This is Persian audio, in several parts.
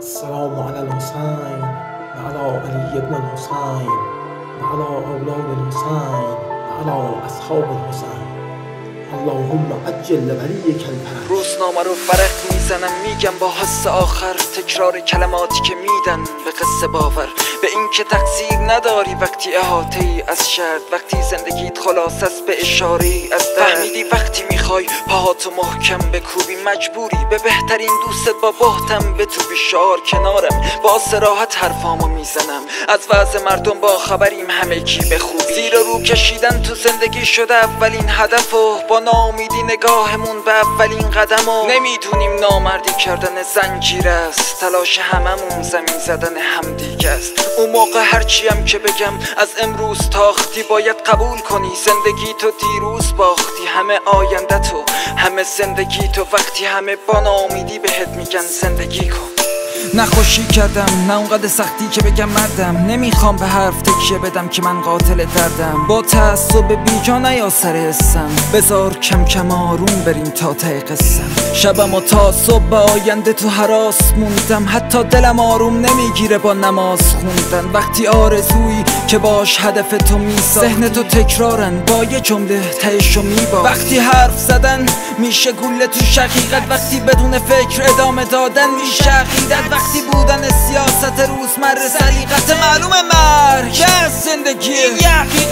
السلام على الحسين وعلى علي بن الحسين وعلى أولاد الحسين وعلى أصحاب الحسين اللهم عجل لوليك الفرج. روزنامه رو ورق میزنم، میگم با حس آخر، تکرار کلماتی که میدن به قصه باور، به این که تقصیر نداری وقتی احاطه‌ای از شرط، وقتی زندگیت خلاص است به اشاره‌ای از درد. فهمیدی وقتی میخوای پاهاتو محکم بکوبی، مجبوری به بهترین دوست با بهتم بتوبی. شعار کنارم، با صراحت حرفامو میزنم، از وضع مردم با خبریم همگی به خوبی. زیر رو کشیدن تو زندگی شده اولین هدف و با ناامیدی نگاهمون به اولین قدم و نمیدونیم نامردی کردن زنجیر است، تلاش هممون زمین زدن همدیگه است. اون موقع هرچیم که بگم از امروز تاختی، باید قبول کنی زندگی تو دیروز باختی. همه آینده تو، همه زندگی تو، وقتی همه با ناامیدی بهت میگن زندگی کن. نخوشی کردم، نه اونقدر سختی که بگم مردم، نمیخوام به حرف تکیه بدم که من قاتل دردم. با تعصب بیجا نیا سر حسم، بذار کم کم آروم بریم تا ته قصم. شبم و تا صبح به آینده تو هراس موندم، حتی دلم آروم نمیگیره با نماز خوندن. وقتی آرزویی که باش هدف تو میساختی، ذهن تو تکرارن با یه جمله تهشو میباختی. وقتی حرف زدن میشه گوله تو شقیقت، وقتی بدون فکر ادامه دادن میشه عقیدت. وقتی بودن سیاست روزمره سلیقت معلوم مرگ از زندگی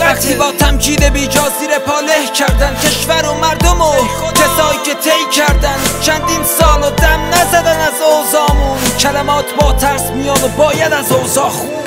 وقتی با تمجید بیجا زیر پا له کردن کشور و مردم و کسایی که طی کردن چندین سال و دم نزدن از اوضاعمون. کلمات با ترس میان و باید از اوضاع خوند.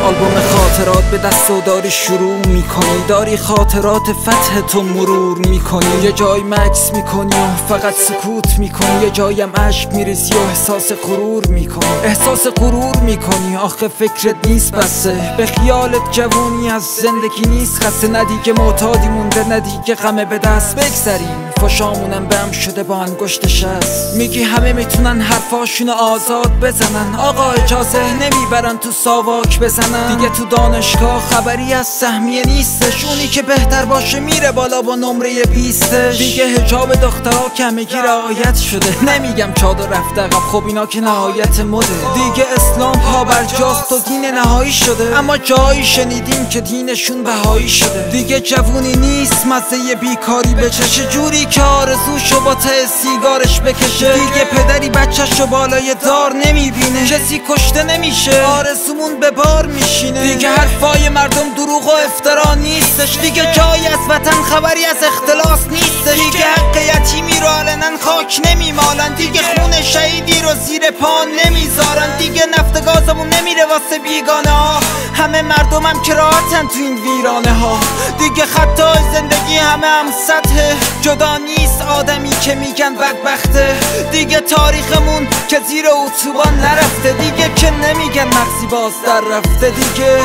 آلبوم خاطرات به دست و داری شروع میکنی، داری خاطرات فتح تو مرور میکنی. یه جای مکس میکنی و فقط سکوت میکنی، یه جایم عشق میریزی و احساس غرور میکنی. احساس غرور میکنی آخه فکرت نیست بسه، به خیالت جوونی از زندگی نیست خسته. ندیگه معتادی مونده، ندیگه غمه به دست بگذریم. فشامونم بم شده با انگشت شست، میگی همه میتونن حرفاشونو آزاد بزنن. آقا اجازه نمیبرن تو ساواک بزنن. دیگه تو دانشگاه خبری از سهمیه نیستش، اونی که بهتر باشه میره بالا با نمره 20ش. دیگه حجاب دخترها کمگی رعایت شده، نمیگم چادر رفته عقب، خب اینا که نهایت مده. دیگه اسلام پابرجاست و دین نهایی شده، اما جایی شنیدیم که دینشون بهایی شده. دیگه جوونی نیست مزه بیکاری بچشه، جوری که آرزوشو با ته سیگارش بکشه. دیگه پدری بچه‌شو بالای دار نمیبینه، کسی کشته نمیشه، آرزومون به بار میشینه. دیگه حرفای مردم دروغ و افترا نیستش، دیگه جایی از وطن خبری از اختلاس نیستش. دیگه حق یتیمی رو علنا خاک نمیمالن، دیگه خون شهیدی رو زیر پا نمیذارن. دیگه نفت گازمون نمیره واسه بیگانه ها، همه مردمم که راحتن تو این ویرانه ها. دیگه خطای زندگی همه هم سطح، جدا نیست آدمی که میگن بدبخته. دیگه تاریخمون که زیر اتوبان نرفته، دیگه که نمیگن مغزی باز در رفته. دیگه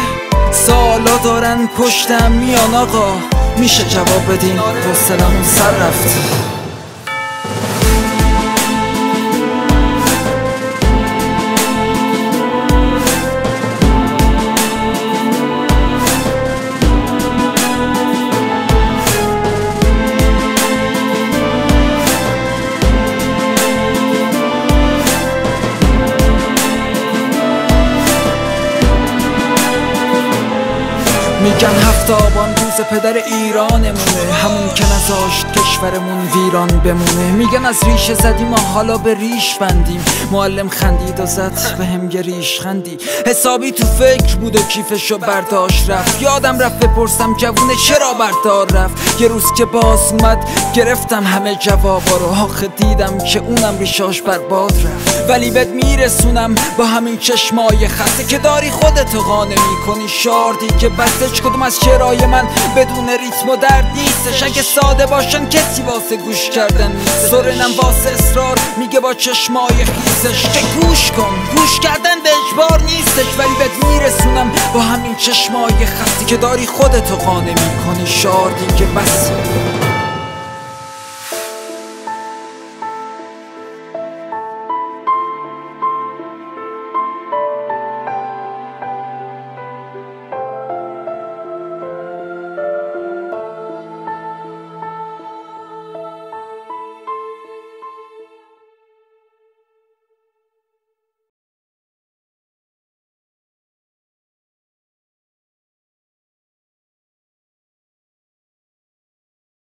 سالا دارن پشتم میان آقا، میشه جواب بدین حوصله‌مون سر رفته. میگن 7 آبان روز پدر ایرانمونه، همون که نذاشت کشورمون ویران بمونه. میگن از ریشه زدیم و حالا به ریش بندیم، معلم خندید و زد به هم یه ریش خندی. حسابی تو فکر بود و کیفشو برداشت رفت، یادم رفت بپرسم جوونه چرا بردار رفت. یه روز که باز اومد گرفتم همه جوابا رو، آخه دیدم که اونم ریشاش برباد رفت. ولی بهت میرسونم با همین چشمای خسته که داری خودتو قانع میکنی. شعار دیگه بسته هیچ کدوم از شعرهای من بدون ریتم و درد نیستش. اگه ساده باشن کسی واسه گوش کردن نیست. سرنم واسه اصرار میگه با چشمای خیسش که گوش کن، گوش کردن به اجبار نیستش، ولی بهت میرسونم با همین چشمای خستی که داری خودتو قانع میکنی. شار دیگه بس.